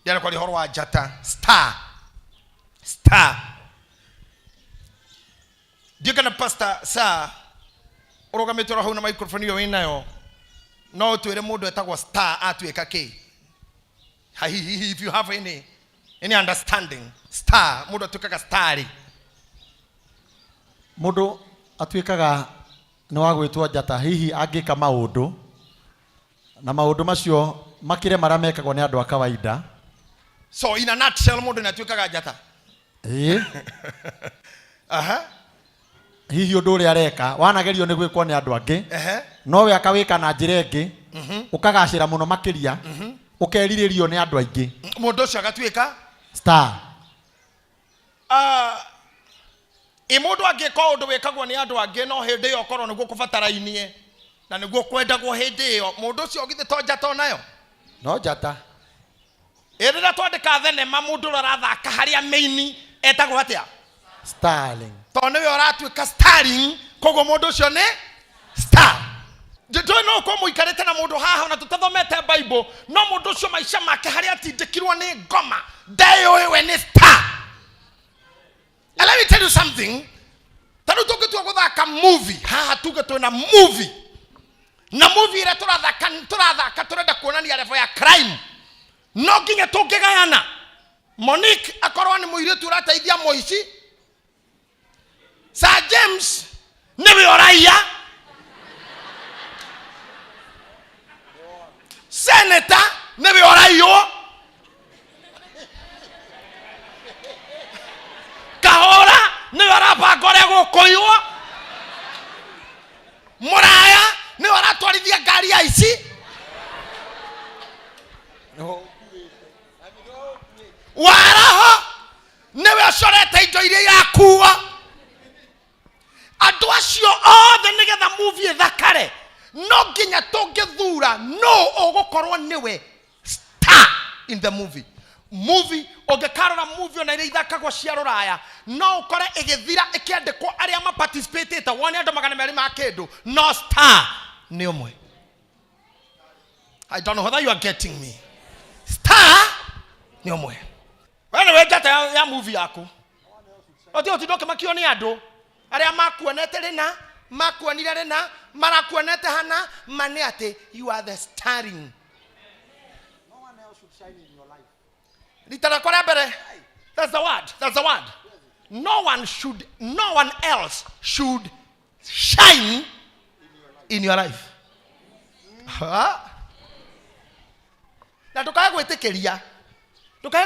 Yana kwa lihoro wa jata. Star. Diga na pastor sa oroga metora hau na microphone yo inayo. No tuere mudo etagwa star atueka ke. If you have any understanding, star mudo tukaga stari. Mudo atuikaga no agwitwa jata hihi angika maundu na maundu macio makire maramekagwo ni andu a kawaida. So in a nutshell mudo natuikaga jata. Hihi undu uri areka wanagerio ni gwikwo ni andu angi no we akawika na njira ingi ukagacira muno makiria ukeriririo ni andu aingi mundu ucio agatuika star. Imundu angika undu wikagwo ni andu angi no hindi yo korwo niguo kubatarainie na niguo kwendagwo hindi yo mundu ucio githe to jata nayo no jata. Erira twandika thenema mundu rathaka haria maini etagwo atia starling. To niwe uratuika starling kogo mundu ucio ni star. Jito no kwa muikarete na mundu haha na tutathomete Bible no mundu ucio maisha make haria atindikirwo ni ngoma dayo wewe ni star. And let me tell you something. Tanu tukitua guthaka movie haha tugetwe na movie na movie ira turathaka turenda kuonania level ya crime no nginya tungigayana. Monique akorwa ni muiritu urateithia moici, Sir James niwe oraia, Senator niwe oraio, Kahora niwe arabangore gukoywo, Muraya niwe aratwarithia ngari ya ici, Waraho niwe acorete indo iria yakuwa. Andu acio othe nigetha movie thakare no nginya tungithura no ugukorwo niwe star in the movie. Ungekarora movie na iria ithakagwo cia ruraya no ukore igithira ikiandikwo aria ma participate wone andu magana meri ma kindu no star ni umwe. I don't know whether you are getting me. Star ni umwe. Wewe jata ya movie yako oti ndoke makio ni andu aria makuonete rena makuonire rena marakuonete hana mane ate you are the starring. No one else should shine in your life. Litara kora bere. That's the word. No one else should shine in your life. Na tukaye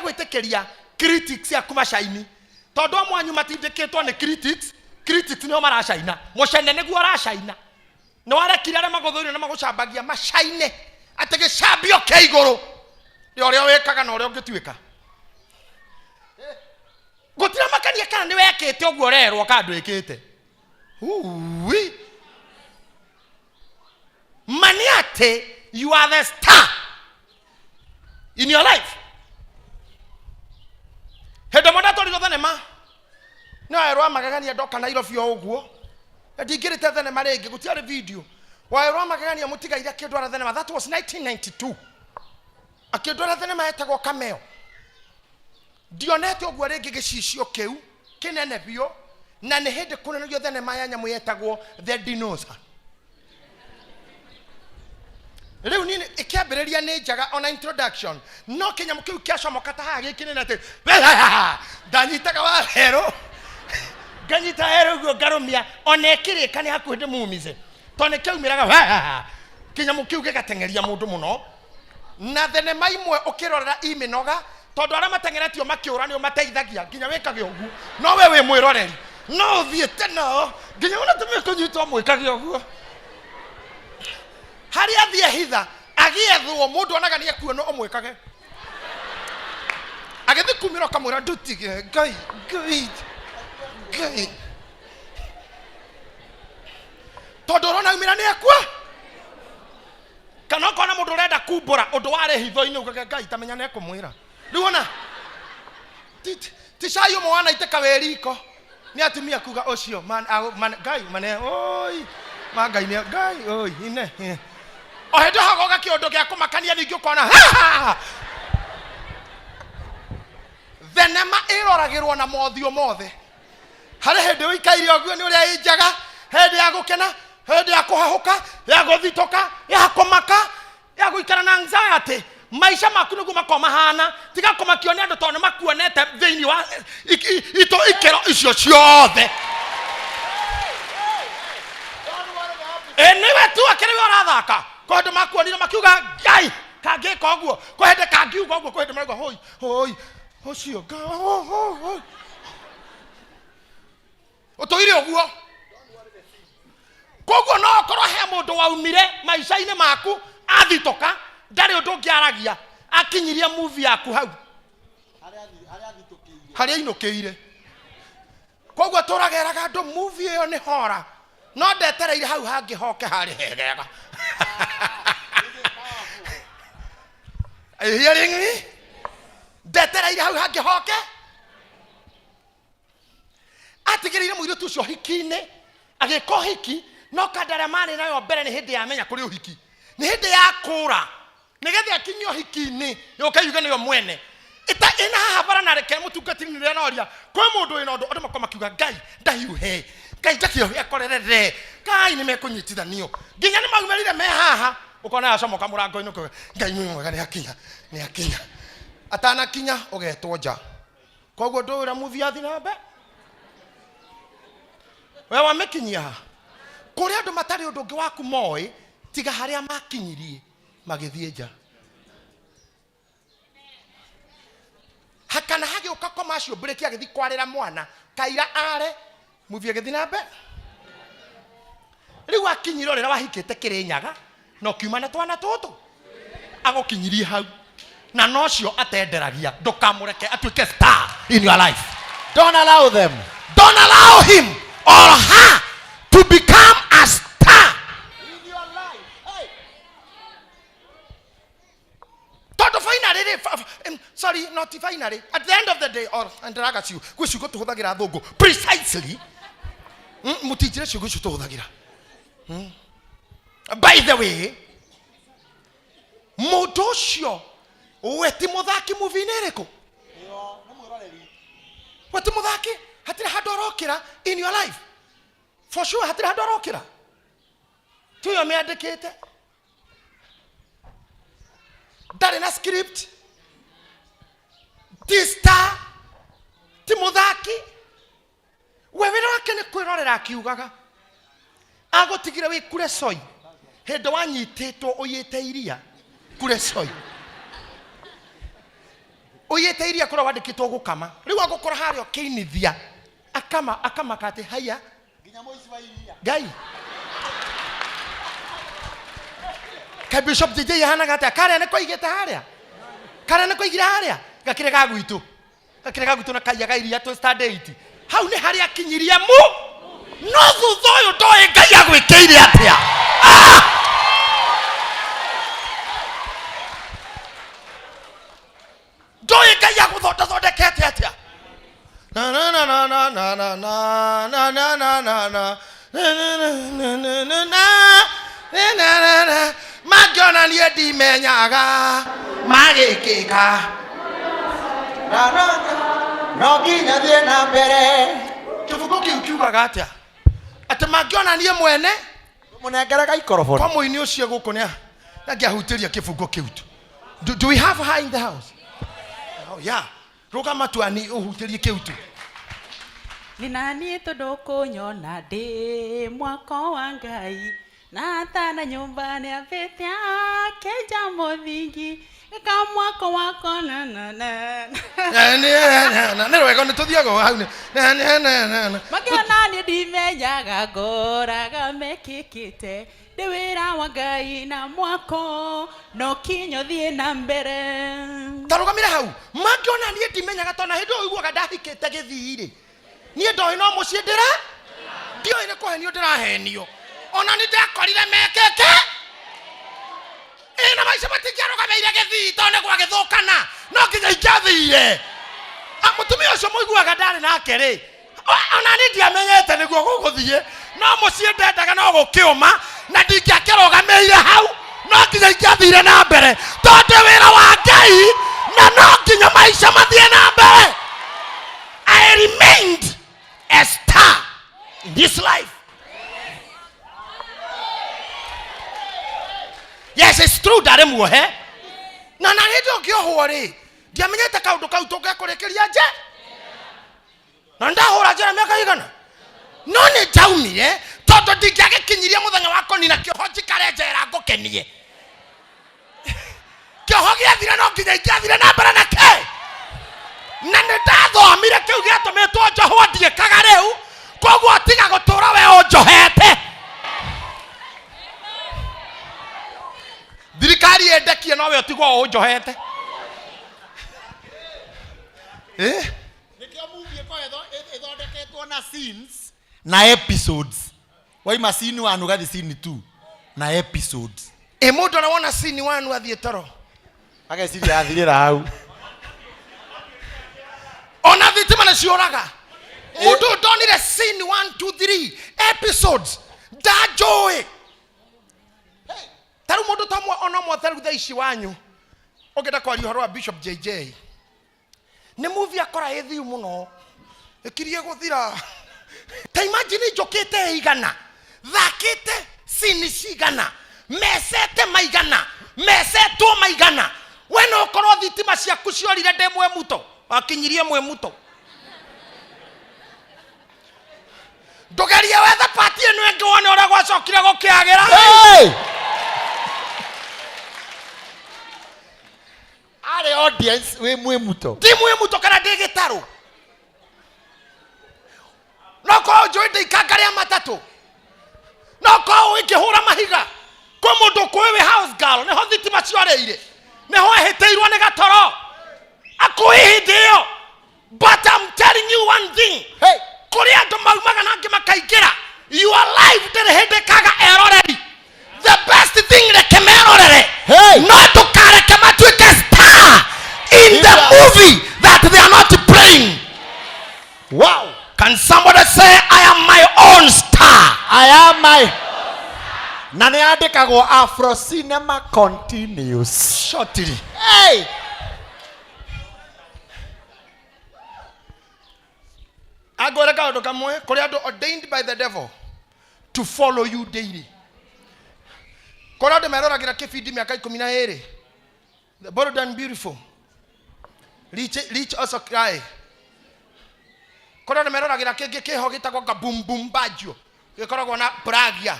gwitekeria critics ya kuma shine tondu amwanyu matindikitwo ni critics no marashaina mucene niguo arashaina no arekire aria maguthurio na magucambagia mashaine atege cambio ke iguru ni oria wekaga na oria ungituika gutira makania kana ni wekete oguo rerwo kandu ikite uwi maniate you are the star in your life. Hendo mwana tori thenema no erwa magagania ndoka na iro fio uguo ndingirite thenema ringi gutiari video wa erwa magagania mutigaire kindwara thenema. That was 1992 akindwara thenema etagwo Cameo. Dionete uguo ringi gicicio kiu kinene bio na ni hindi kunenio thenema ya nyamu yetagwo The Dinosaur. Riu nini ikiambiriria ni njaga on introduction no kinyamu kiu kiacomoka ta haha gikinene ati ndanyitaga wa hero nganyita hero guo ngarumia onekirika ni hakuhi ndimumize tone kiumiraga kinyamu kiu gigatengeria mundu muno na thenema imwe ukirorera iminoga tondu aria matengeretio makiura ni mateithagia nginya wikage uguo no we wi mwiroreri no thiete no nginya ona tume kunyitwo mwikage uguo hari athie hitha agiethwo mundu onaga ni akuono omwikage agethi kumira kamwira ndutige ngai tondu rona umira ni akua kana kona mundu renda kumbura undu ware hitho-ini ugaga ngai tamenya ne kumwira ndiwona tishayo mwana iteka weriko ni atumia kuga ocio man ngai mane oi magai ne ngai oi ine ohendo hagoga kiondo gya kumakania ningi ukona oragirwo na mothio mothe hare hende wikaire ogwo ni uria injaga hende ya gukena hende ya kuhahuka ya guthitoka ya kumaka ya guikara na anxiety maisha maku niguo makoma hana tiga kumakio ni andu tondu makuonete thiini wa ito ikero icio ciothe niwe tu akiri we urathaka ko andu makuonire makiuga ngai kangika uguo ko hende kangiuga uguo ko hende marauga hoi hoi ucio hoi utoire uguo koguo no okorwo he mundu waumire maisha-ini maku athitoka ndari undu ngiaragia akinyiria movie yaku hau haria inukiire koguo turageraga andu movie iyo ni hora no ndetereire hau hangi hoke hari hegega are you hearing me ndetereire hau hangi hoke atigirire muiritu ucio hiki-ini agiko hiki no kandara mari nayo mbere ni hindi yamenya kuri uhiki ni hindi ya kura nigethe akinyo hiki-ini yukayuga niyo mwene ita ina habara na reke mutungatini ni renoria kwa mundu ina andu makoma kiuga ngai ndahiuhe ngai ndakio yakorerere ngai ni mekunyitithanio nginya ni maumerire me haha ukona yacomoka murango-ini kuga ngai mwega ni akinya atana kinya ugetwo nja koguo ndwira muthiathi na mbe we wamekinyia kuri andu matari undu ngi waku moi tiga haria makinyirie magithie nja hakana hagi ukakoma acio break agithi kwarira mwana kaira are movie agithi na mbe riu akinyiro rira wahikite Kirinyaga no kiumana twana tutu agokinyirie hau na nocio atenderagia ndukamureke atuike star in your life. Don't allow them. Don't allow him or her to become a star In your life. Hey. Sorry, not finally. At the end of the day, or and ragats you, we should go to Hodagira Dogo. Precisely. Mutijire should go to Hodagira. By the way, Modosio, Wetimodaki Movinereko. Wetimodaki, Hatira Hadorokira in your life. For sure, Hatira Hadorokira. To your mere decade. That in a script. Tista Timodaki wewera kene kwirorera kiugaga agotigira we kure soy hendo wanyititwo uyite iria kure soy uyite iria kura wandikitwo gukama riu agukora hario kiinithia akama kati haya Nginya moici wa iria. gai ka bishop DJ hana gata kare ne koigete haria kare ne koigira haria gakire gagwitu na kaiyaga iria to star date hau ni haria kinyiria mu no thutha uyu ndoe ngai agwikeire atia ndoe ngai aguthodekete atia na na na na na na na na na na na na magiona nie ndimenyaga magikika No nginya thie na mbere. kibugo kiugaga atia ati magiona nie mwene Munengeraga ikoroboni. kwa muini ucio guku ni angiahutiria kibugo kiutu. Do we have her in the house? Oh yeah. Rugama tu ani uhutirie kiutu. Ni nani tondu kunyona ndi mwako wa Ngai na tana nyumbani afite akeja muthingi mwako wako na ne rwego ni tuthiago hau ni magiona ni ndimenyaga ngoraga mekikite ndi wira wa Ngai na mwako no kinyo thie na mbere tarugamira hau magiona ni ndimenyaga tona hindu uiguaga ndahikite githiri ni ndoi no mucie ndira ndio ine kuhenio ndirahenio ona ni ndakorire mekeke ina maisha matikiarugameire githii tone gwa githukana no nginya ingathire mutumia ucio muiguaga ndari nake ri ona ni ndiamenyete niguo guguthie no mucie ndendaga no gukiuma na ndingiakirugameire hau no nginya ingathire na mbere tondu wira wa Ngai na no nginya maisha mathie na mbere I remained a star in this life. Yes, it's true that I'm here. Na ndio kioho ri. Ndiamenyete kaundu kau tungekorekeria nje. Na ndahura njera miaka igana. No ni jaumire tondu ndingiagikinyiria muthenya wako ni na kioho njikare njera ngukenie. Kioho giathire no nginya ingiathire na mbere na ke. Na ndathomire kiu giatumitwo njohwo ndiekaga riu. Koguo tiga gutura we unjohete. Dirikari endekie no we otigwo unjohete. Nikio movie ko ithondeketwo na scenes na episodes. Waima scene 1 ugathi scene 2 na episodes. Mundu anaona scene 1 athie toro. Ageciria athirira hau. Ona thitima na cioraga. Mundu ndonire scene 1 2 3 episodes. Ndajoe. Taru mundu tamwe ona mwatheru thaici wanyu. Ogeda kwa rihoro wa Bishop JJ. Ni movie akora ethiu muno. Ikirie guthira. Ta imagine jokete igana. Thakite scene cigana. Mesete maigana. Mesetwo maigana. Wena okoro thitima ciaku ciorire ndemwe muto. Akinyirie mwe muto. Ndogerie wetha party eno engi wone ora gwacokire gukiagira. Hey! Are audience we mwe muto. Ndi mwe muto kana ndigitaro. Noko joinde ikagaria matatu. Noko ikihura mahiga. Ko mundu kwewe house girl ne hothiti macioreire. Ne ho eheteirwo ne gatoro. Akuihidio. But I'm telling you one thing. Hey, Korea ndo maumaga na ngimakaingira. Your life ndirihindikaga eroreri. The best thing rekemerorere. Hey, Not to carry kematwike star in the movie that they are not playing. wow. Can somebody say I am my own star? I am my na ni andikagwo Afro Cinema continues. Shortly. Hey, Agora kaundu kamwe kuri andu ordained by the devil to follow you daily. Kuri andu meroragira kibindi miaka 12. The bold and beautiful. Reach also cry. Kuri andu meroragira kingi kiho gitagwo boom boom bajo. Gikoragwo na pragia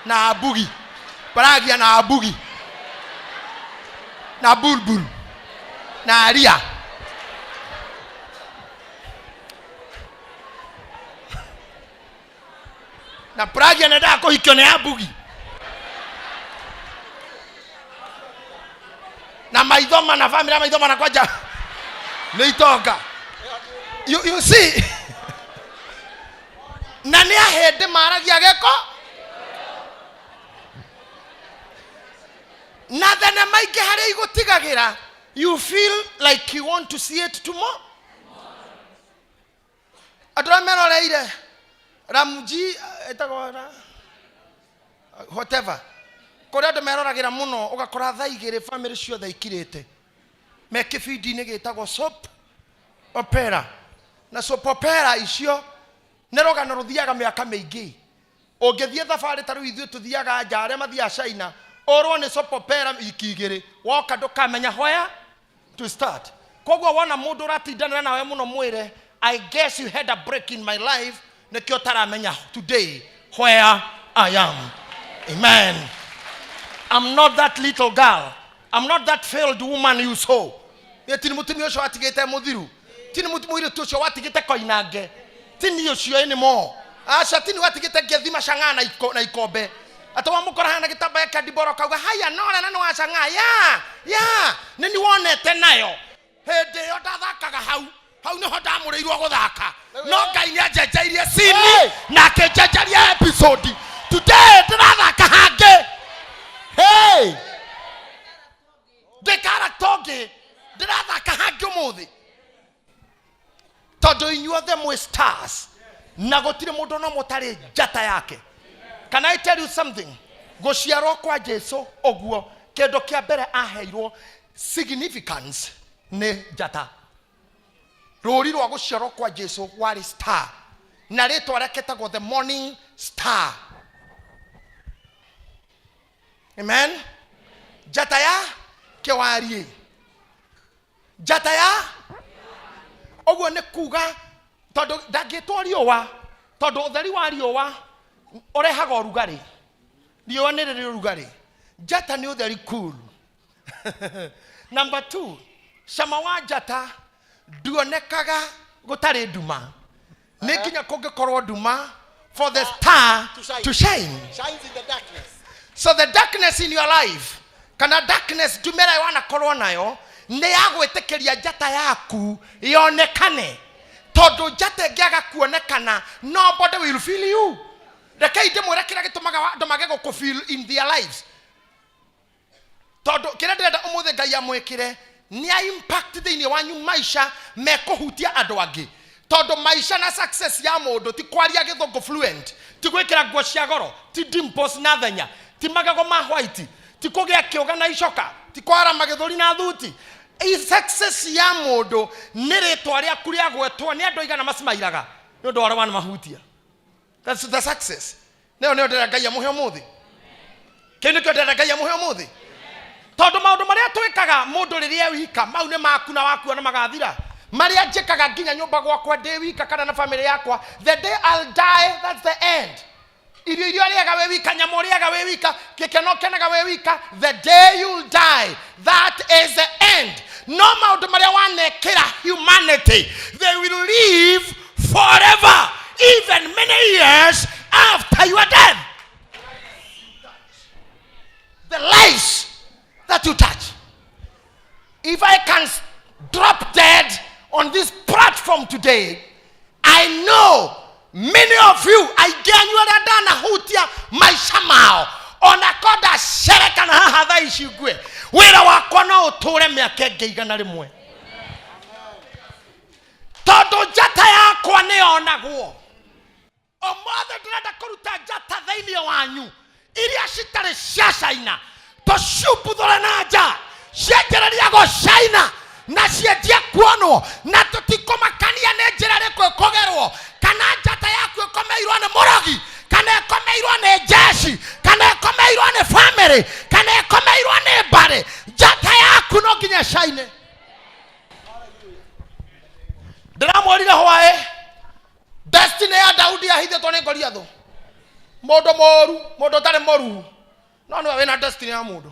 na abugi. Pragia na abugi. Na bulbul. Na aria. Na pragia na da kuhikio ne abugi. Na maithoma na family maithoma na kwaja. Neitoka. You see. Na ni ahende maragia geko. Na thana maige hare igutigagira. You feel like you want to see it tomorrow. Adramero leire. Ramji etagora whatever. Kore andu meroragira muno ugakora thaigire family cio thaikirite. Me kibindi ni gitagwo soap opera. Na soap opera icio nerogana ruthiaga miaka mingi. Ungithie thabari taru ithu tuthiaga njare mathia China. Orwo ni soap opera ikigire. Woka ndukamenya where to start. Kogwo wona mundu ratindana nawe muno mwire, I guess you had a break in my life. Nekio taramenya today where I am. Amen. I'm not that little girl. I'm not that failed woman you saw. Tini mutumi osho watigete muthiru. Tini mutumi ile tosho watigete koinange. Tini osho anymore. Asha tini watigete gethima shangana na ikombe. Atawa mukora hana kitaba ya kadiboro kauga haya nona nano ashanga ya nini wonete nayo. Hede yo dathakaga hau ni ho ndamureirwo guthaka. No Ngai ni ajejerie scene na kejejerie episode. Today ndirathaka hange. hey. The character ndirathaka hange umuthi. Tondu inyuo the mwe stars. Na gutire mundu no mutari njata yake. Can I tell you something? Gociarwo kwa Jesu oguo kendo kia mbere aheirwo significance ni njata. rũri rwa gũciarwo kwa Jesu warĩ star na rĩtwa reketagwo the morning star. Amen. Njata ya kĩwariĩ, njata ya ũguo nĩ kuga tondũ ndangĩtwo riũa, tondũ ũtheri wa riũa ũrehaga ũrugarĩ, riũa nĩ rĩrĩ ũrugarĩ, njata nĩ ũtheri cool. Number 2, cama wa njata nduonekaga gũtarĩ nduma, nĩ nginya kũngĩkorwo nduma for the star to shine. Shines in the darkness. So the darkness in your life, kana darkness ndumĩra wanakorwo nayo, nĩ ya gwĩtĩkĩria njata yaku yonekane, tondũ njata ĩngĩaga kuonekana nobody will feel you. Rekei ndĩmwĩre kĩrĩa gĩtũmaga andũ mage gũkũ-feel in their lives, tondũ kĩrĩa ndĩrenda ũmũthĩ Ngai amwĩkĩre nĩ impact thĩinĩ wanyu maica mekũhutia andũ angĩ, tondũ maica na success ya mũndũ ti kwaria gĩthũngũ fluent, ti gwĩkĩra nguo cia goro, ti dimples na thenya, ti magego ma white, ti kũgĩa kĩũga na icoka, ti kwara magĩthũri na thuti. Success ya mũndũ nĩ rĩtwa rĩaku rĩa gwetwo nĩ andũ aigana macimairaga nĩ ũndũ wa arĩa mahutia. That's the success. Nĩyo ndĩrenda Ngai amũhe ũmũthĩ, kĩu nĩkĩo ndĩrenda Ngai amũhe ũmũthĩ, tondũ maũndũ marĩa twĩkaga mũndũ rĩrĩa wika mau nĩ maku na waku na magathira, marĩa njĩkaga nginya nyũmba gwakwa ndĩ wika kana na family yakwa, the day I'll die, that's the end. Irio rĩaga we wika, nyamũ rĩaga we wika, gĩkeno kenaga we wika, the day you'll die, that is the end. No maũndũ marĩa wanekĩra humanity, they will live forever, even many years after your death. The lives that you touch. If I can drop dead on this platform today, I know many of you, I genuinely dana hutia maisha mao ona koda shereka na haha ishigwe wira wako no utore miaka igana rimwe, tondu njata yakwa ni onagwo. Omothe ndĩrenda kũruta njata thĩinĩ wanyu iria citarĩ cia China, tũciumbũthũre na nja cianjĩrĩria gũcaina na cienjie kuonwo, na tũtikũmakania nĩ njĩra ĩrĩkũ ĩkũgerwo, kana njata yaku ĩkomeirwo nĩ mũrogi, kana ĩkomeirwo nĩ jeshi, kana ĩkomeirwo nĩ family, kana ĩkomeirwo nĩ mbarĩ. Njata yaku no nginya caine. Ndĩramwĩrire hwaĩ destiny ya Daudi yahithĩtwo nĩ Goliath. Mũndũ mũru, mũndũ ũtarĩ mũru, no nĩwe wĩna destiny ya mũndũ.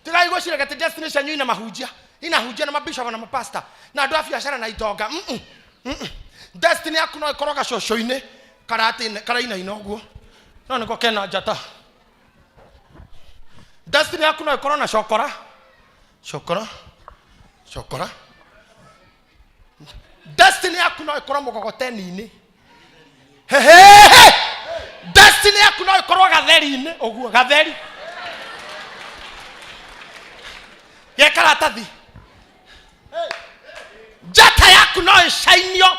Tigai gwĩciria atĩ destiny cianyu ina mahunjia, inahunjia na mabishop na mapasta na andũ a biacara na itonga. Destiny yaku no ĩkorwo gacũcũ-inĩ karainaina ũguo, no nĩko kena njata. Destiny yaku no ĩkorwo na cokora, cokora. Destiny yaku no ĩkorwo mũgogoteni-inĩ. Destiny yaku no ĩkorwo gatheri-inĩ ũguo, gatheri gekaratathi. Njata yaku no ĩcainio,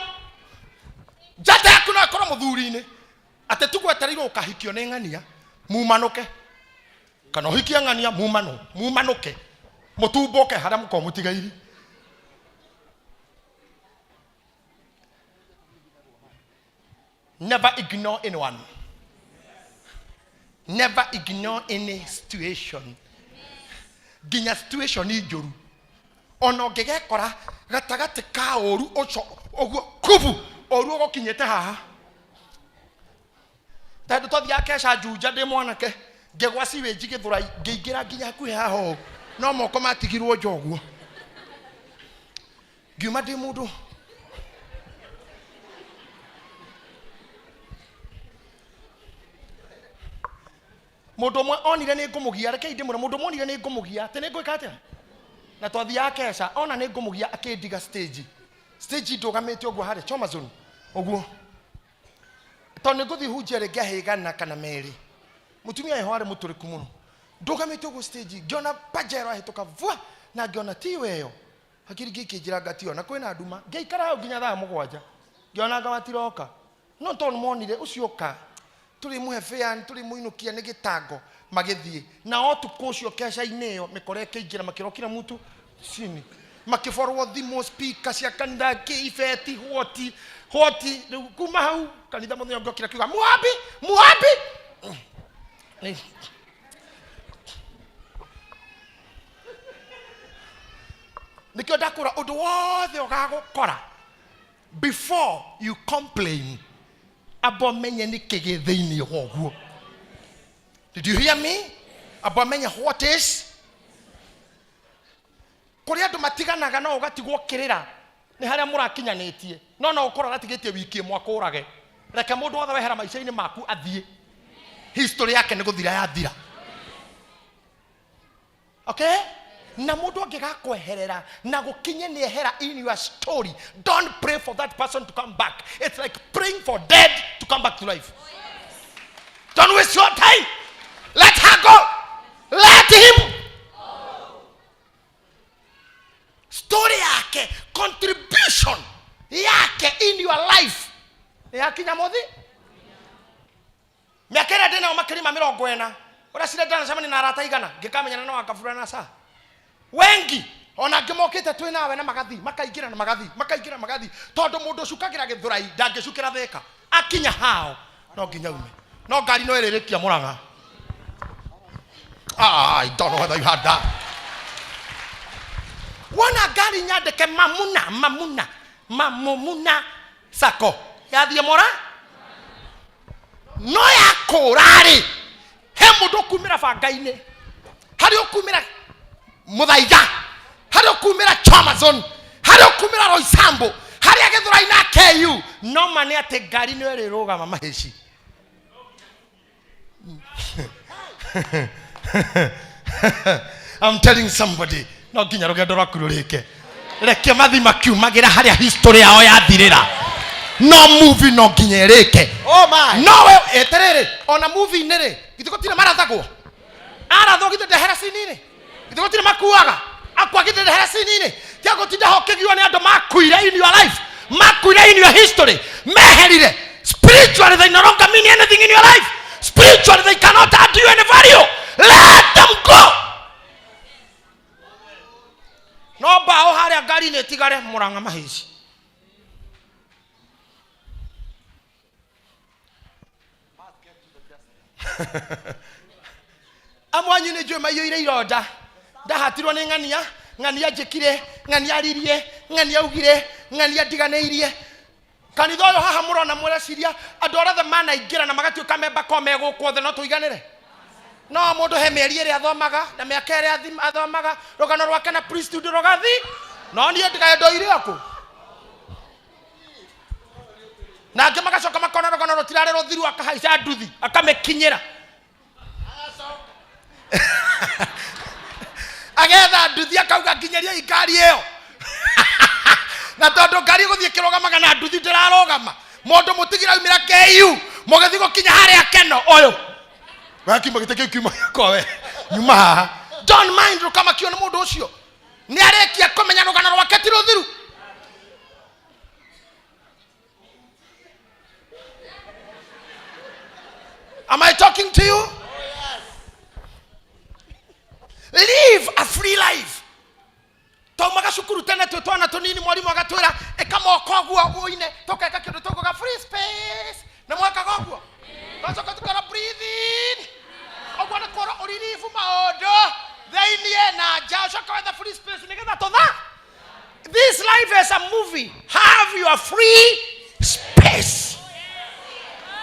njata yaku no ĩkorwo mũthuri-inĩ atĩ tũgwetereirwo ũkahikio nĩ ng'ania mumanũke, kana ũhikie ng'ania mumanũke mũtumbũke harĩa mũkorwo mũtigairi. Never ignore anyone. Never ignore any situation. Ginya situation ni njũru. Ona ũngĩgekora gatagatĩ ka ũru ũguo kubu ũru ũgũkinyĩte haha. Tondũ tũthiaga keca njunja ndĩ mwanake ngĩgwa siwage gĩthũra ngĩingĩra nginya hakuhĩ haha no moko matigirwo njoguo. Ngiuma ndĩ mũndũ mũndũ mwe onire nĩ ngũmũgia, rekei ndĩmwĩre mũndũ monire nĩ ngũmũgia atĩ nĩ ngwĩka atĩa, na twathiaga keca ona nĩ ngũmũgia akĩndiga stage ndũgamĩte ũguo harĩa Choma Zone ũguo, tondũ nĩ ngũthiĩ hunjia rĩngĩ ahĩgana kana merĩ, mũtumia heho arĩ mũtũrĩku mũno, ndũgamĩte ũguo stage ngĩona Pajero ahĩtũka vua na ngĩona tiwe ĩyo, hakiri ngĩkĩnjĩra ngationa kwĩna nduma, ngĩikara hau nginya thaa 7 ngĩona anga matiroka, no tondũ monire ũcio ka tuli muhefeani tuli muinukia nĩ gĩtango magĩthiĩ na otukũ ũcio keca-inĩ ĩyo mĩkore ĩkĩingĩra makĩrokira mtu chini makiforwo thimo speaker cia kanitha kifeti hoti kuma hau kanitha muthenya ngokira kiuga muhabi nikio ndakura undu wothe ugagukora before you complain abomenye nikige thiini hoguo. Did you hear me? Abomenye what is kuri andu matiganaga no ugatigwo kirira ni haria murakinyanitie no ukora gatigitie wiki mwaka urage reke mundu wothe wehera maica-ini maku athie history yake ni guthira yathira. Okay, na mundu angigakweherera na gukinye ni ehera in your story, don't pray for that person to come back. It's like praying for dead to come back to life. Don't waste your time. Let her go. Let him. Story yake, contribution yake in your life yakinya mothi miakera dena umakirima 40 urasire dana samani na arata igana ngikamenyana na wakafurana sa wengi ona ngimokite twi nawe na magathi makaingira na magathi tondu mundu cukagira githurai ndangicukira theka akinya hao no nginya ume no ngari no iririkia Murang'a. I don't know whether you had that. Wana gari nyandeke mamuna sako yathie mora no ya kurari he mundu kumira bangaine hari ukumira muthaiga hari ukumira Chamazon hari ukumira Roysambu hari agethura ina KU no mani ate gari no rirugama maheci. I'm telling somebody no ginya rugendo rwakururike reke mathi makiumagira haria history yao yathirira no movie no ginya rike. Oh my no we eterere ona movie nere githikotire marathagwo aratho githe ndehera sinini githikotire makuaga akwa githe ndehera sinini tiago tinda hokegio ni andu makuire in your life makuire in your history meherire spiritually. They no longer mean anything in your life. Spiritually they cannot add to you any value. Let them go. No bao haria gari ne tigare Murang'a maheci. Amwanyu ne jwe mayo ire iroda ndahatirwo ni ng'ania njikire ng'ania ririe ng'ania ugire ng'ania ndiganeirie kanitha uyu haha murona mureciria andu othe manaingira na magatuika memba ko megukwo the no tuiganire no mundu he mieri iri athomaga na miaka iri athomaga rugano rwake na priesthood rugathi no nie ndigaendo ire aku na angi magacoka makona rugano rutirari ruthiru akahaica nduthi akamekinyira agetha nduthi akauga nginyeria ikari iyo na tondu ngari guthie kirogamaga na nduthi ndirarogama mundu mutigira umira KU mugethi gukinya haria keno uyu wakimba giteke kiuma kowe nyuma don't mind rukama kiona mundu ucio ni arekia kumenya rugano rwake ti ruthiru. Am I talking to you? Oh, yes. Live a free life. Tomaga shukuru tena tutwana tunini mwalimu agatwira ekamoko guo uine tokeka kindu tokoga free space na mwaka gogwo tocoka tukara breathe in ogwana koro oririfu maondo thainie na jao shoka the free space nigetha totha. This life is a movie. Have your free space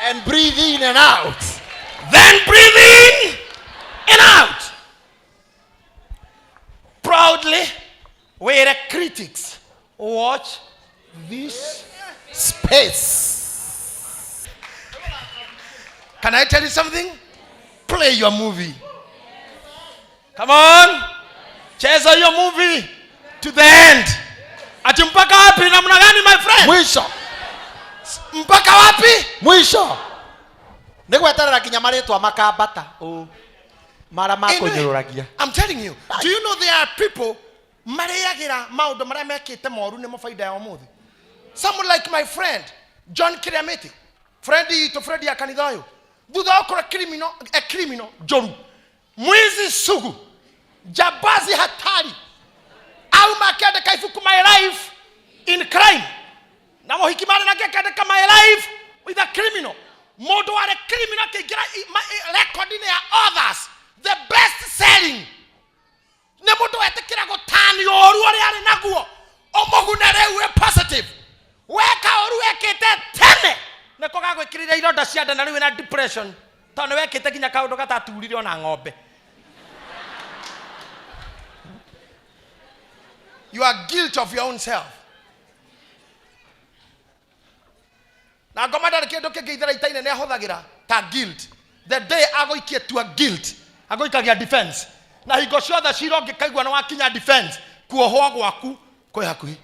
and breathe in and out. Then breathe in and out. Proudly, we're the critics. Watch this space. Can I tell you something? Play your movie. Come on. Cheza your movie to the end. Ati mpaka wapi namna gani my friend? Mwisho. Mpaka wapi? Mwisho. Nigweterera kinya maritwa makambata. Mara makunyururagia. I'm telling you. Do you know there are people mareagira maundu maria mekite moru ni mafaida ya umuthi. Someone like my friend John Kiriamiti. Friend to Freddy akanithayo. Thutha okora criminal John. Mwizi sugu. Jabazi hatari. au makandika ibuku my life in crime na mohiki mara na kandika my life with a criminal. Modo are criminal kigira recording ya others the best selling ne modo etekira go tani oru ori ari naguo omogunere we positive weka oru ekete tene ne koga gwikirira ironda cia nda na riu na depression tone wekete kinya kaundu gataturire ona ng'ombe. You are guilty of your own self. Na ngoma ndari kindu kingeithira itaine ne ahuthagira ta guilt. The day agoikie to a guilt agoikagia defense na hingo ciothe cirongi kaigua na wakinya defense kuohwo gwaku kwi hakuhi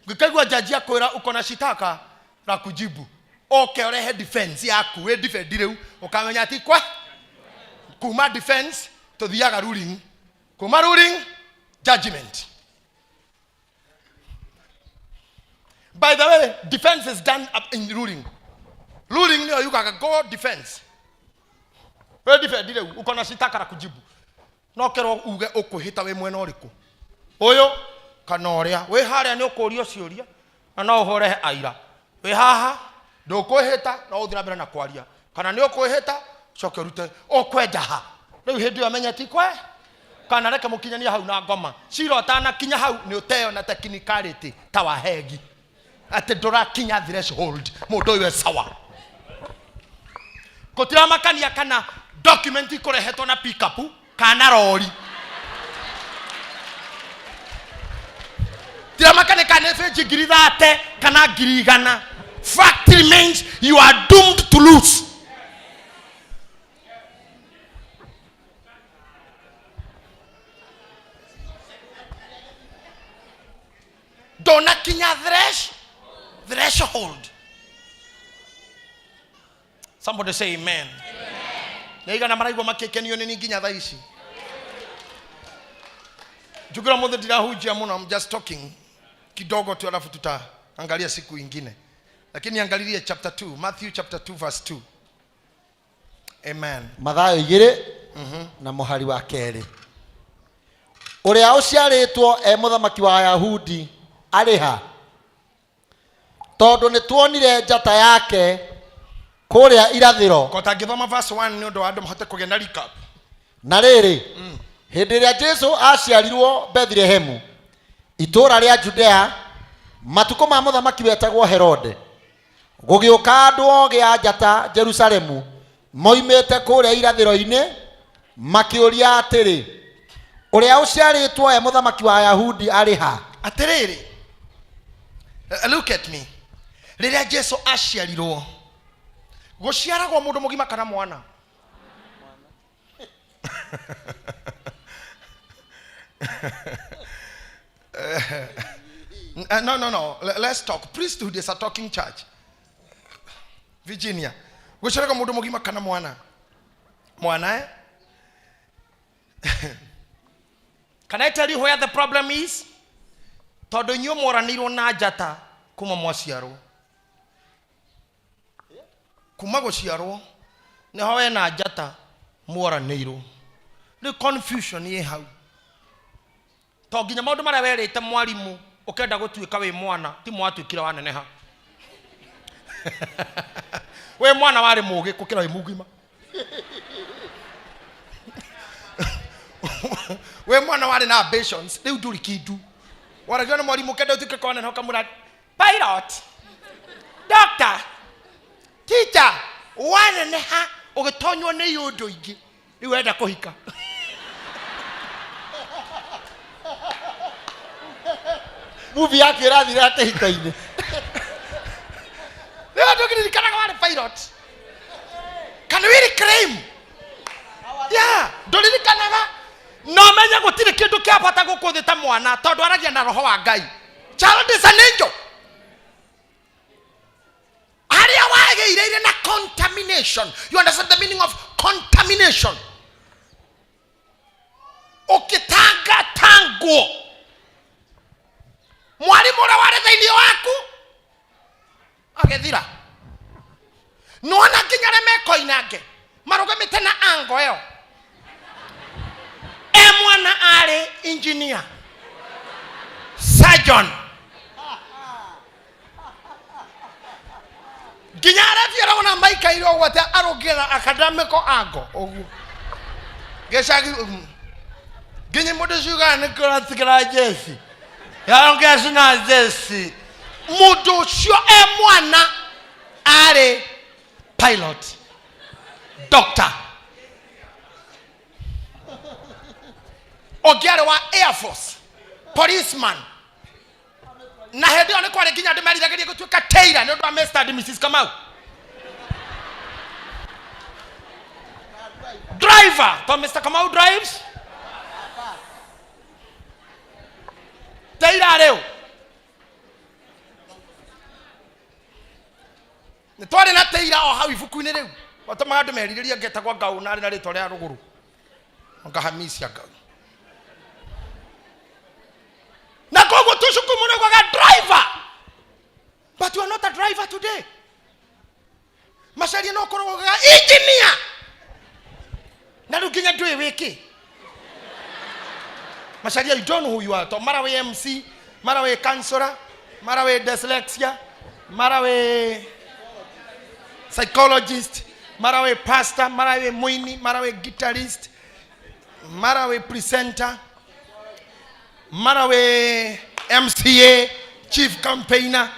ngikaigua jaji akwira uko na shitaka la kujibu okay orehe defense yaku we defend riu ukamenya ati kwa kuma defense to thiaga ruling kuma ruling judgment. By the way, defense is done up in ruling. Ruling leo you can go defense. We defend riu uko na shitaka la kujibu no kero uge ukuhita we mwena uriku uyo kana uria we haria ni ukurio ciuria na no uhore aira we haha ndukuhita no uthira mbere na kwaria kana ni ukuhita coke rute ukwenja ha riu hindi amenya ti kwe kana reke mukinyania hau na ngoma cirota na kinya hau ni uteo na technicality ta wahegi ate ndora kinya threshold mundu uyu sawa kotira makania kana document ikorehetwo na pickup kana rori tira makane kana feji ngiri 30 kana ngiri 100. Fact remains you are doomed to lose. Dona kinya threshold. Somebody say amen. Neiga na maraigwa makekenio ni nginya tha ici. Jukura mothe dirahujia muno, I'm just talking kidogo tu alafu tutaangalia siku ingine. Lakini angalilie chapter 2, Matthew chapter 2 verse 2. Amen. Mathayo 2 na muhari wa keri. Uria uciaritwo muthamaki wa Ayahudi ariha. Tondu ni tuonire njata yake kuria irathiro. Kota ngithoma verse 1 ni undu andu mahote kugena recap. Na riri hindi iria Jesu aciarirwo Bethlehemu itura ria Judea matuko ma muthamaki wetagwo Herode gugiuka andu oge a njata Jerusalemu moimete kuria irathiro-ini makiuria atiri uria uciaritwo muthamaki wa Ayahudi ariha. Atiriri, look at me. Riria Jesu aciarirwo guciaragwo mundu mugima kana mwana? No. Let's talk. Priesthood is a talking church. Virginia. Guciaragwo mundu mugima kana mwana? Mwana Can I tell you where the problem is? Todo nyu moranirwo na njata kuma mwaciarwo. Kuma guciarwo ni ho na njata moranirwo. The confusion ye hau. To ginya maundu maria werete mwarimu ukenda gutuika we mwana ti mwatuikira waneneha. We mwana wari mugi kukira we mugima. We mwana wari na ambitions riu nduri kindu. Waragiona mwarimu kenda utuike kwa waneneha kamura pilot, doctor, teacher, waneneha ugitonywo ni yundu ingi riu wenda kuhika. Movie yake irathira ate hikaine. Leo ndogiri kana wale pilot. Can we reclaim? Yeah, ndogiri kana no menya gutire kindu kia bata gukuthita mwana tondu aragia na roho wa Ngai. Child is an angel. Aria wageire na contamination. You understand the meaning of contamination? Ukitanga tango mwalimu ura wari thiini waku agethira nona nginya remeko inange marugamite na ango yo mwana ari engineer John ginyara fiera ona maika iro wata arogera academico ago ogu geshagi ginyi mudu shuga ne kora jesi ya ngesi na jesi mudu sho mwana are pilot doctor ogiare wa air force policeman na hedi one kwa ginya de mari dagiri gutuka tailor no do master de Mrs. Kamau driver to Mr. Kamau drives tailor leo ne twari na tailor o hawi fuku-ini leo watamaga de meri ria ngeta kwa ngau na ri tore aruguru ngahamisia ngau na kogo tushukumuna kwa driver, but you are not a driver today. Masharia no koro kwa engineer na rukinya dwe wiki masharia you don't know who you are. To mara we MC, mara we counselor, mara we dyslexia, mara we psychologist, mara we pastor, mara we muini, mara we guitarist, mara we presenter, Marawe MCA, chief campaigner,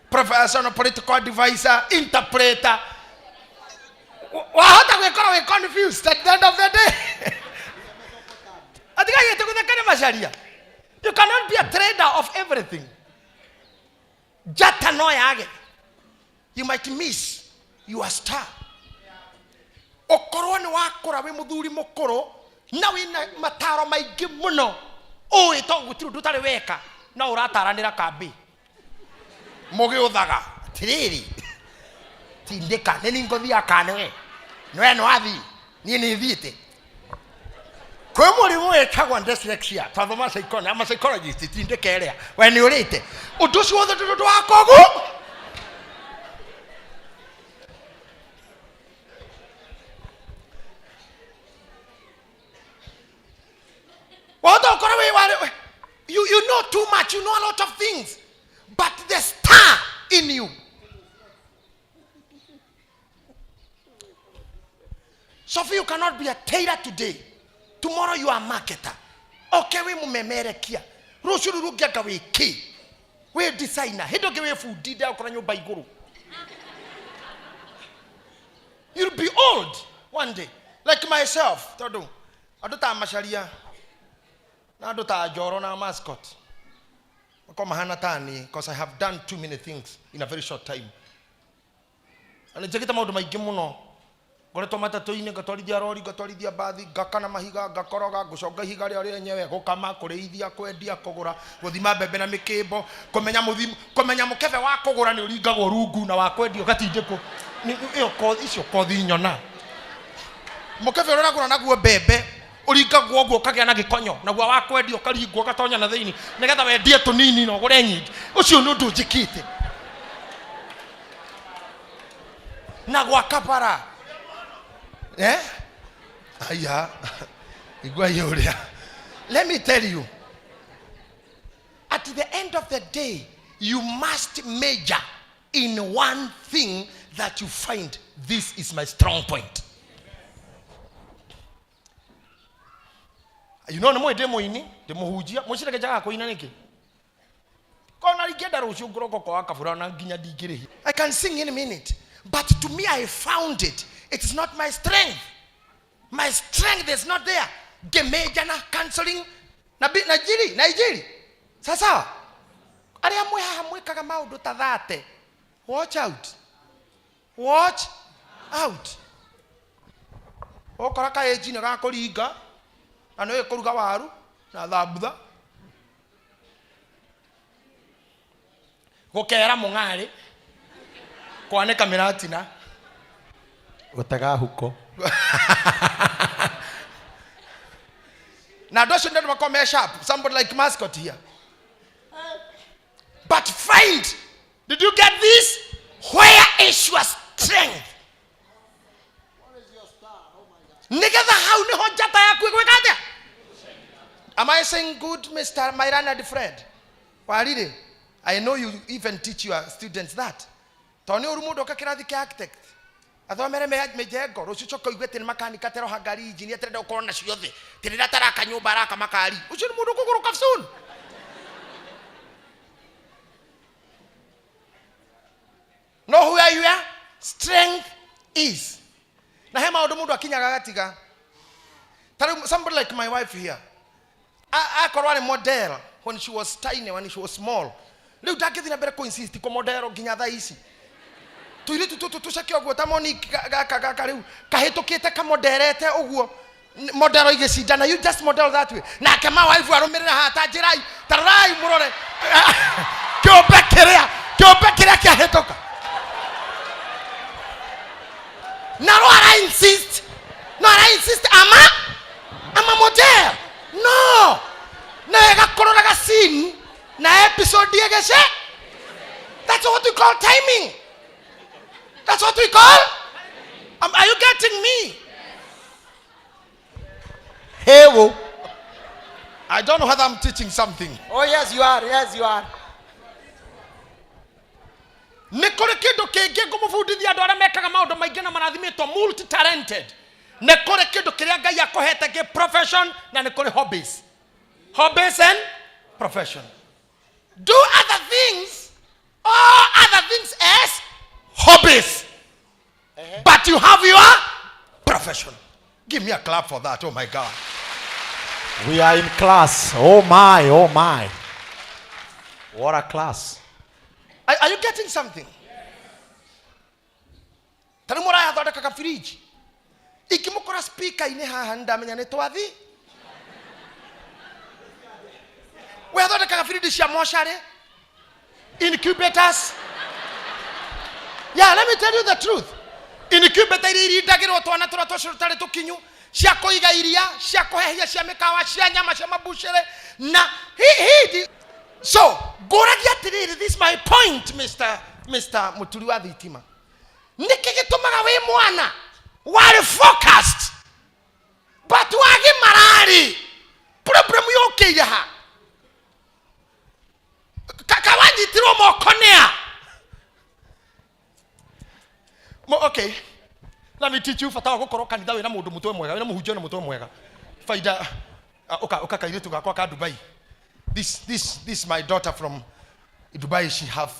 professor, political advisor, interpreter. What are we going to be confused at the end of the day? I think I get to the Masharia. You cannot be a trader of everything. Jatanoyage. You might miss your star. Okoro ni wakora we mudhuri mokoro na wina mataro maigi muno. Oh, ito gutiru dutare weka na urataranira kambi mugi uthaga tiriri tindika nini ngothi akane we no athi ni thiite kwe murimu etagwa dyslexia twathoma psychologist tindika eria we ni urite undu cio wothe ndu wakogu you know too much, you know a lot of things, but the star in you. So you cannot be a tailor today. Tomorrow you are a marketer. Okay, we mumemere kia. Roshuru rugaga we key. We designer. He don't give a food. Did I buy guru? You'll be old one day, like myself. Todo. Adota masharia. Adota joro na mascot. Because I have done too many things in a very short time. And it's a my gimuno. Gore tomata toine gatorithia rori gatorithia bathi gakana mahiga gakoroga gucoga higa ria nyewe gukama kureithia kwendia kugura guthima mbembe na mikimbo kumenya muthimu kumenya mukebe wa kugura ni uringagwo rungu na wa kwendio gatindiko iyo icio kothi nyona mukebe rora gura naguo mbembe uringagwo ogwo kagia na gikonyo naguo wa kwendio karingwo gatonya na thiini nigetha wendie tunini no gure nyingi ucio ni undu njikite na gwa kapara. Eh? Aya. Let me tell you. At the end of the day, you must major in one thing that you find this is my strong point. You know no demo ini, demo hujia, mo shireke jaga ko ina niki. Ko na rigeda ro shu groko ko akafura na ginya digire. I can sing in a minute, but to me I found it. It is not my strength. My strength is not there. Gemejana canceling. Najiri. Sasa. Ari amwe hamwe kaga maudu tadhate. Watch out. Watch out. Okoraka ejina ga koriga. Ano ekoruga waru na thabutha. Gokera mungari. Kwaneka miratina. Gutaga huko. Now don't you know come sharp? Somebody like mascot here. But find. Did you get this? Where is your strength? What is your star? Oh my God. Nigga, how ni hojata ya kuweka. Am I saying good, Mr. Myrana the friend? Warire, I know you even teach your students that. Tony urumudo kakirathi ke architect. Athomere mejengo rucicho koigwete ni makanika tero hangari engineer tere ukoro na ciothe. Tirira taraka nyumba araka makari. Ucio ni mundu kuguruka soon. Know where your strength is. Na hema odo mundu akinyaga gatiga. Somebody like my wife here. I korwa ni model when she was tiny, when she was small. Leo dagethi na bere ko insist ko model ginya tha ici. Tuiri tushake ogwo tamoni gaka riu kahitukite kamoderete ogwo model igicindana. You just model that way. Na kama wife arumirira hata jirai tarai murore kiobe kiria kiahituka. Now I insist. No, I insist. I'm a model. No. Na ega korora ga scene na episode diegese. That's what we call timing. That's what we call. Are you getting me? Hey, wo. I don't know whether I'm teaching something. Oh yes, you are. Yes, you are. Nekore kido kege gumufundithia andu aria mekaga maundu maingi na marathimitwo multi talented. Nekore kido kiria Ngai akohete ge profession na nekore hobbies. Hobbies and profession. Do other things, all other things as hobbies. But you have your profession. Give me a clap for that. Oh my God. We are in class. Oh my, oh my. What a class. Are you getting something? Tani muraya thondeka ka fridge. Ikimukora speaker ine haha ndamenya ni twathi. We thondeka ka fridge cia moshare. Incubators. Yeah, let me tell you the truth. Incubator iri ndagirwo twana turatocoro tare tukinyu. Cia kuiga iria, cia kuhehia cia mikawa, cia nyama cia mabuchere na he. So, goragia tiriri, this is my point, Mr. Muturi wa thitima. Nikigitumaga we mwana, wari focused. But wagi marari. Problem yoke ha. Kawanji tiro mo konea. Okay. Let me teach you fatawa gukoro kanitha wina mundu mutwe mwega, wina muhunjio na mutwe mwega. Faida oka kairetu gakwa ka Dubai. This my daughter from Dubai. She have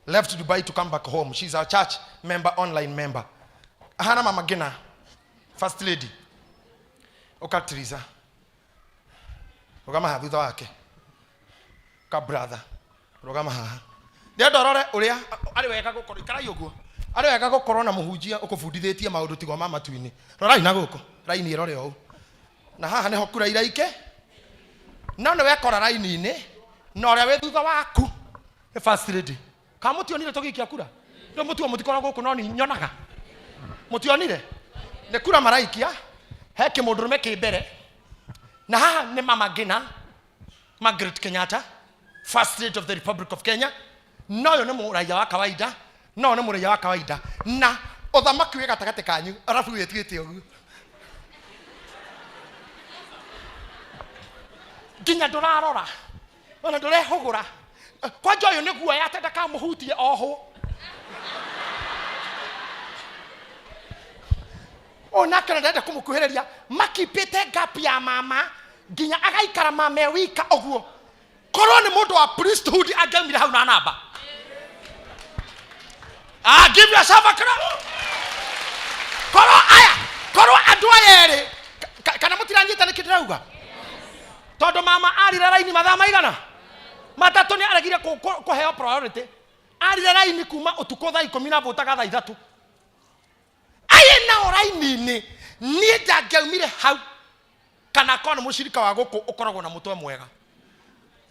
left Dubai to come back home. She's our church member, online member. Ahana mama gina, first lady. Oka Teresa. Ogama hathutha wake. Ka brother. Ogama haha. Ndia dorore uria ari wega gukoro ikara yoguo. Ari wega gukoro na muhunjia ukubundithitie maundu tigo mama twini. Rorai na guko. Raini irore o. Na haha neho kura iraike. No we kora raini ine no ria we thutha waku e first lady ka mutionire togikia kura ndo mutuo mutikora guku no ni nyonaga mutionire ne kura maraikia he kimundurume ki mbere na haha ni mama Gina Margaret Kenyatta, first lady of the Republic of Kenya. No yo ne muraia wa kawaida, no ne muraia wa kawaida na othamaki we gatagate kanyu arafu wetigite ogu ginya ndurarora ona ndurehugura kwa joyo niguo yatenda ka muhutie oho ona kana ndenda kumukuhereria makipite gap ya mama ginya agaikara mama wika oguo korwo ni mundu wa priesthood angemira hau na namba. Give yourself a clap. Korwo andu ayere kana mutiranyita nikidirauga todo mama arira raini mathaa maigana matatu ni aragire kuheo priority arira raini kuma utuko thaa 10 na votaga thaa 3 aye na raini ni ndangeumire hau kana kono mushirika wa guku ukoragwo na mutwe mwega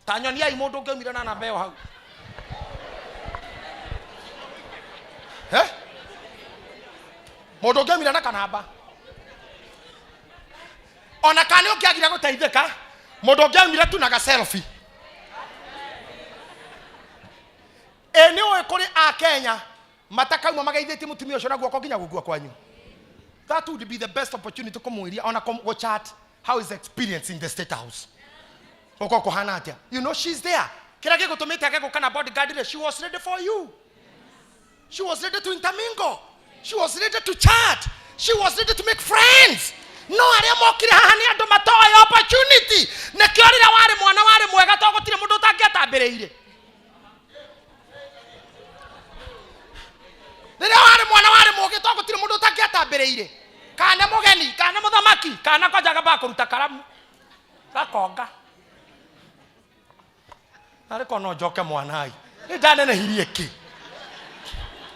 ta nyonia i mundu ngeumire na namba yo hau mundu ngeumire na kanamba ona kane ukiagira guteithika mundu ngeumire tu na ga selfie. Eni oe kuri a Kenya matakauma magaithiti mutumia ucio na guoko nginya gugua kwanyu. That would be the best opportunity to kumwiria ona go chat how is experience in the state house. Oko kohana atia. You know she's there kila kiko tumite akeko kana bodyguard, she was ready for you. She was ready to intermingle. She was ready to chat. She was ready to make friends. No aria mokire haha ni andu matoya opportunity. Ne kiorira wari mwana wari mwega to gutire mundu utangiatambireire. Nire wari mwana wari mwega to gutire mundu utangiatambireire. Kana mugeni, kana muthamaki, kana kwajaga ba kuruta karamu. Gakonga. Ariko no joke mwanai. Ni ndane hirie ki.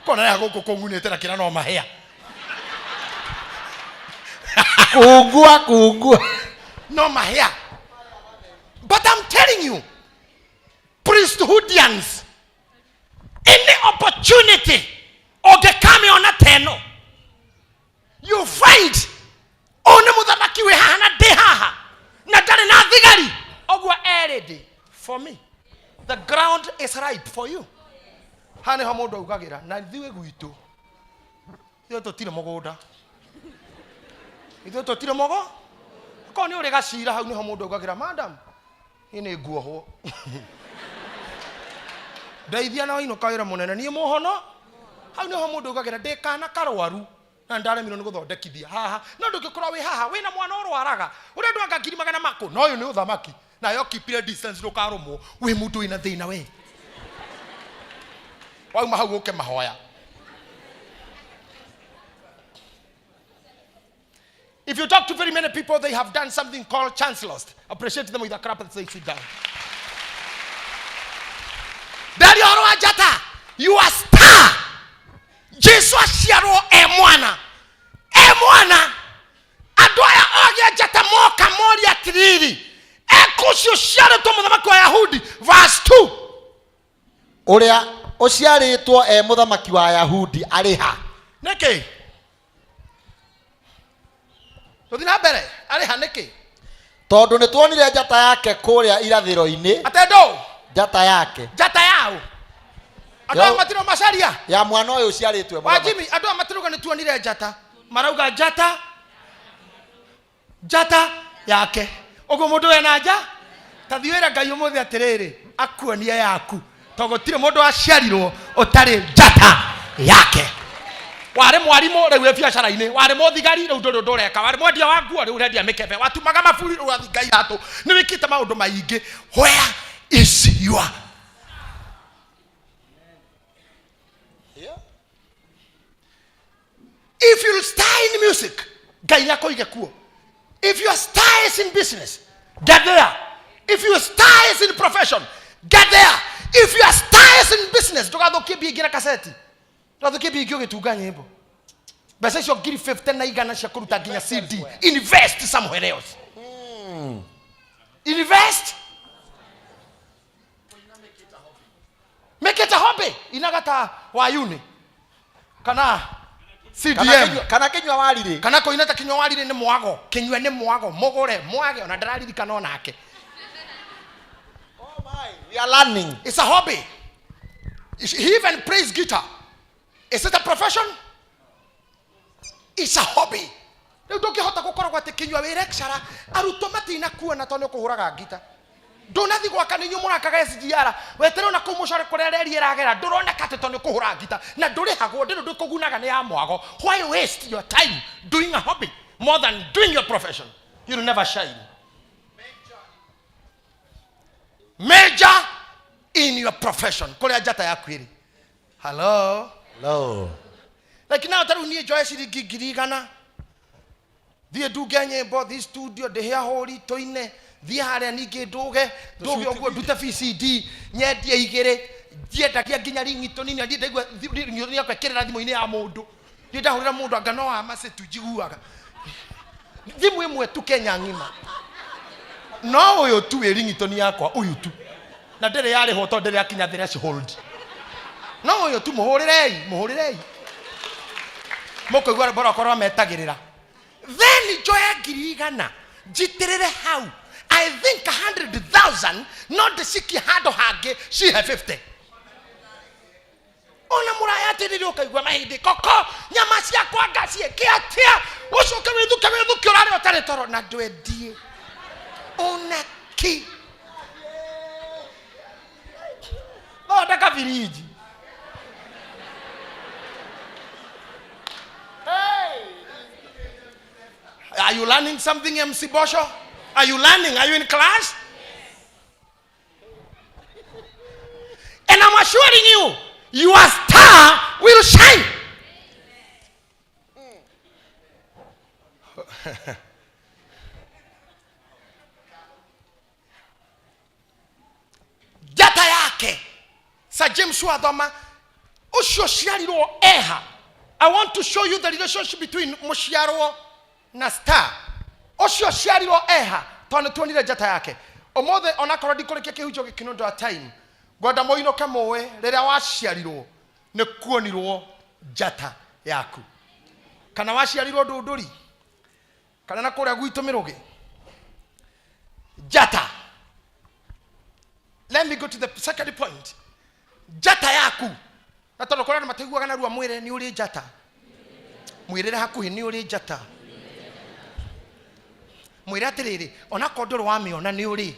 Kona ya goko kongunete na kira no mahea. Kugua. No mahea. But I'm telling you, priesthoodians, any opportunity ogekame ona teno, you find one muthamaki we haha na de haha na dare na thigari ogwa ready for me. The ground is ripe for you. Hane ho mundu ugagira na thiwe gwitu yo totire muguda ithu totire mugo ko ni uri gacira hau ni ho mundu ugagira madam ini nguohwo ndeithia na ino kawira munene ni muhono hau ni ho mundu ugagira ndikana karwaru na ndaremirwo ni guthondekithia haha no ndukikora wi haha wina mwana urwaraga uri ndu anga 200 mako no uyu ni uthamaki na yo keep distance ndukarumwo wi mundu ina thina we wauma hau uke mahoya. If you talk to very many people, they have done something called chancellors. Appreciate them with a clap and say sit down. Dari oro ajata, you are star. Jesu ashiaro emwana. Emwana. Adoya ogi ajata moka mori atiriri. Ekusho shiaro to muthamaki wa Yahudi. Verse 2. Uria ociaritwo muthamaki wa Yahudi ariha. Niki. Tuthina mbere ariha niki. Tondu ni tuonire njata yake kuria irathiro-ini. Atendo. Njata yake. Njata yao. Ado matiro macaria. Ya mwana uyu uciaritwe muthamaki. Wajimi ado matiruga ni tuonire njata. Marauga njata. Njata yake. Ugo mundu ena nja. Tathiwira Ngai umuthi atiriri akuonia yaku. Togotire mundu aciarirwo utari njata yake. Ware mwarimu rewe biashara ine ware mothigari reu ndu ndureka ware mwendia wa nguo reu urendia mikebe watumaga maburi reu athigai ratu ni wikite maundu maingi. Where is your if you star in music Ngai yako igekuo. If your star is in business, get there. If your star is in profession, get there. If your star is in business, tugathukie biingira kaseti. Tugathukie biingio gitunga nyimbo. Bese cio ngiri 50 na igana cia kuruta nginya CD. Invest somewhere else. Invest. Make it a hobby. Inagata wa uni. Kana CDM. Kana kinywa warire. Kana ko inata kinywa warire ni mwago. Kinywa ni mwago. Mogore mwage ona ndarariri kana ona ake. Oh my, we are learning. It's a hobby. He even plays guitar. Is it a profession? It's a hobby. Leo doki hota gukora gwate kinywa we lecturer aruto matina kuona tonyo kuhuraga guitar. Donathi gwa kaninyu murakaga SGR wetere na kumucore kurereri iragera ndurona kate tonyo kuhura guitar na nduri hagwo ndiru ndikugunaga ni ya mwago. Why waste your time doing a hobby more than doing your profession? You'll never shine. Major in your profession. Kole njata yaku iri. Hello. Like now taru nie joy siri gigirigana. Thie nduge nyimbo thi studio de hia hori toine thie haria ningi nduge ogwo ndute VCD nyendie igire ndiendagia nginya ringito nini ndiendaigua ringito yakwa kirira thimu-ini ya mundu ndiendahurira mundu anga no amase tujiguaga thimu imwe tu Kenya ngima no uyu tu ringito ni yakwa uyu tu na ndere yari ho to ndere akinya threshold no uyu tu muhurirei mukoigwa bora korwa metagirira. Then joya girigana jitirire how I think 100,000 not the siki hado hage she have 50. Ona muraya tirire ukaigwa mahindi koko nyama cia kwa gacie kiatia ucoke withuke urare utare toro na ndwendie ona ki viriji. Are you learning something, MC Bosho? Are you learning? Are you in class? And I'm assuring you, your star will shine. Jata yake Sir James Wadoma ushoshiariro eha. I want to show you the relationship between Moshiaro na star. Ushoshiariro eha tone tuonire jata yake. Omothe onakoro ndikurekia kihujo gikinondo a time. Gwenda moino kamowe riria washiarirwo ne kuonirwo jata yaku. Kana washiarirwo ndunduri. Kana na kuria gwitu mirugi. Jata. Let me go to the second point. Jata yaku. Na tondo kora na mateguaga na ruwa mwire ni uri jata. Mwirire hakuhi ni uri jata. Mwire atiriri ona kodoro wa miona ni uri.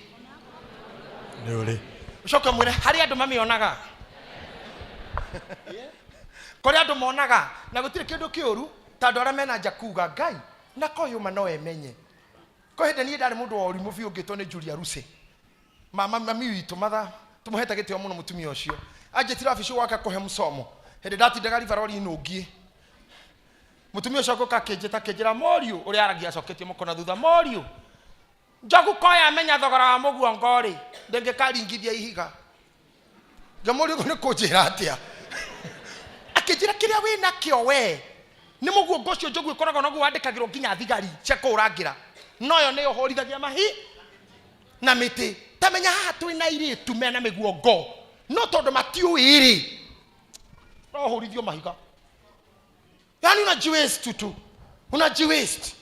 Ni uri. Ucoka mwire hari andu mamionaga. Kori andu monaga na gutire kindu kiuru tondu ara mena jakuga ngai na koyuma no emenye. Ko hende ni ndari mundu wa urimu biu ngitwo ni Julia Ruse. Mami witu matha tumuheta gitio muno mutumia ucio anjitira afisho waka kuhe musomo hende dati ndagari varori inungie mutumia ucio akoka kenjeta kenjera morio uri aragia acoketie mukona thutha morio njogu koya amenya thogora wa muguo ngori ndenge karingithia ihiga ngamorio ne kujira atia akenjera kiria we nakio we ni muguo ngocio njogu ikoraga nogu wandikagirwo nginya thigari cia kurangira noyo ne yohorithagia mahi na miti tamenya haha twi na iri tumena miguo ngo no tondu matiu iri no horithio mahiga yani unajiwaste tu unajiwaste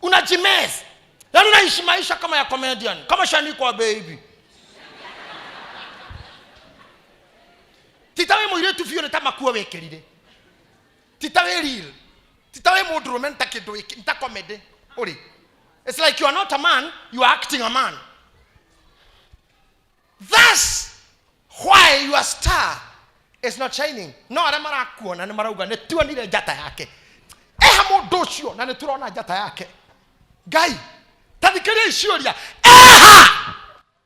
unajimes yani unaishi maisha kama ya comedian kama Shaniko baby titawe muire tu fiore tamakuwa wekerire titawe real titawe mundu romantic kido nta comedy ori. It's like you are not a man, you are acting a man. That's why your star is not shining. No, aramara kuona ne marauga ne tuonire jata yake. Eha mundu ucio na ne turona jata yake. Gai, tathikire icioria. Eha!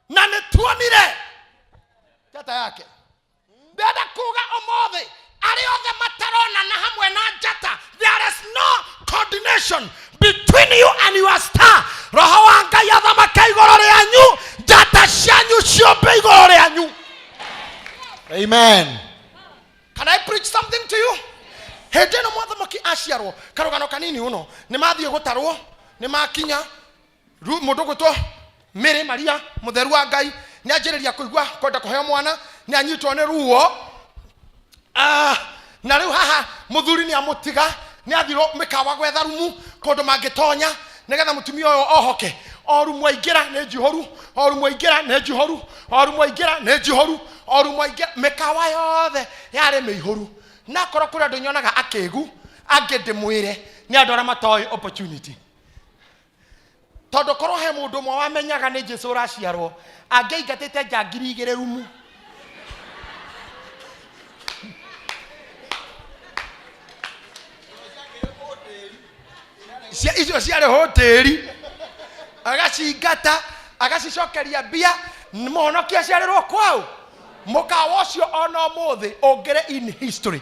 Na ne tuonire jata yake. Ndenda kuga omothe ari othe matarona na hamwe na jata. There is no coordination between you and your star. Roho wa Ngai athamaka igoro rianyu, jata cianyu ciombe igoro rianyu. Amen. Can I preach something to you? Hende no mwathamaki aciarwo karugano kanini uno ni mathie gutarwo ni makinya mundu gwitwo Mary Maria mutheru wa Ngai ni anjiriria kuigua kwenda kuheo mwana ni anyitwo ni ruo na riu haha muthuri ni amutiga ni athiro mikawa gwetha rumu kondu mangitonya nigetha mutumia uyo ohoke oru mwaingira ne jihoru oru mwaingira ne jihoru oru mwaingira ne jihoru oru mwaingira mikawa yothe yare meihoru na koro kura ndonyonaga akegu angende mwire ni andora matoi opportunity tondu koro he mundu mwa wamenyaga ni Jesu raciarwo angeigatite njangiri igire rumu icio ciare hoteli agacingata agacicokeria bia muhonokia ciarirwo kwao mukawa ucio ona mothe ongere in history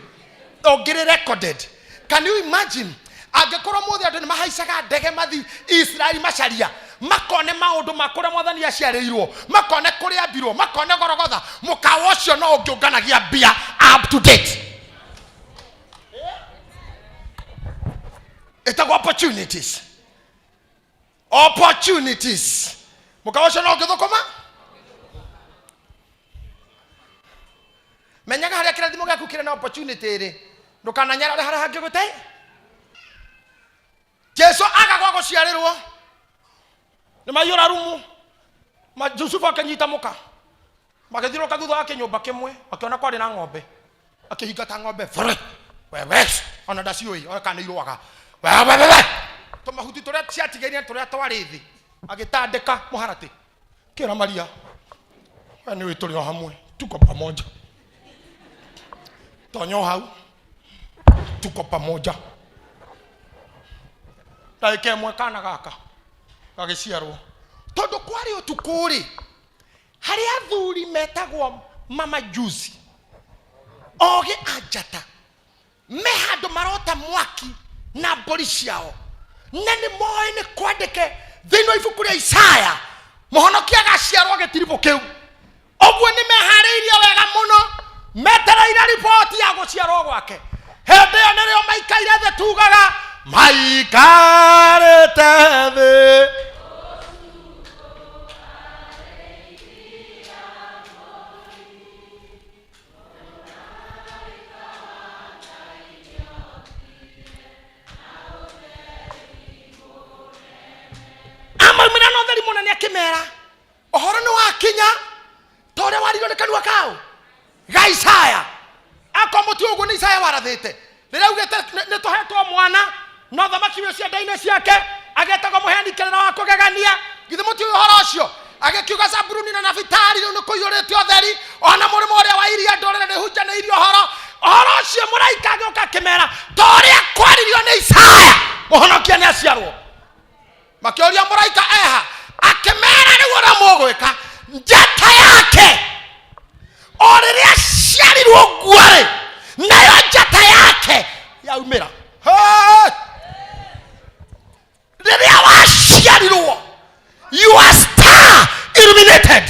ongere recorded. Can you imagine angekorwo mothe andu ni mahaicaga ndege mathi Israeli macaria makone maundu makure mwathani aciarirwo makone kuria mbirwo makone gorogotha mukawa ucio no ungiunganagia bia up to date. It's opportunities. Opportunities. Mukawasha no githokoma. Menyaga haria kirathimo gaku kire na opportunity ri. Ndukananyara haria hangi gute. Jesu agagwa guciarirwo. Ni mayura rumu. Yusufu akanyita muka. Magethiro kathutha wake nyumba kimwe. Akiona kwari na ng'ombe. Akihingata ng'ombe. Wewe. Ona ndacioi. Ona kana irwaga. Wewe. Tomahuti turia ciatigeria turia twarithi agitandika muharati kira Maria we ni wituri o hamwe tuko pamoja. Tonyo hau tuko pamoja. Taike mwekana gaka gagiciarwo tondu kwari utukuri hari athuri metagwo mama juice oge ajata me handu marota mwaki na mbori ciao na ni moe ni kwandike thino ibuku ria Isaya muhonokia gaciarwo gitiribo kiu ogwo ni mehariirie wega muno metereire ripoti ya guciarwo gwake hende yo nirio maikaire the tugaga maikarete thĩ amaumĩra na ũtheri mũnene akĩmera ũhoro nĩ wakinya ta ũrĩa warirwo nĩ kanua kao ga Isaya akomũti ũguo nĩ Isaya warathĩte rĩrĩa augĩte nĩ tũhetwo mwana no thamaki ũcio nda-inĩ ciake agetagwo mũheani kĩrĩra wa kũgegania githĩ mũti ũhoro ũcio agĩkiuga Zabuloni na Nafitali rĩu nĩ kũiyũrĩte ũtheri ona mũrĩmo ũrĩa wa iria ndũrĩrĩ nĩhunjanĩirio ũhoro ũcio mũraika agĩũka akĩmera ta ũrĩa kwaririo nĩ Isaya mũhonokia nĩ aciarwo makĩũria mũraika eha akĩmera rĩu ũrĩa mũgwĩka njata yake o rĩrĩa aciarirwo guarĩ nayo njata yake yaumĩra rĩrĩa waciarirwo you are star illuminated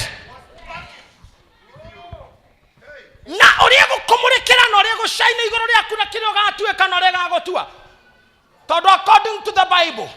na ũrĩa gũkũmũrĩkĩra na ũrĩa gũcaina igũrũ rĩaku na kĩrĩa ũgatuĩka na ũrĩa gagũtua tondũ according to the Bible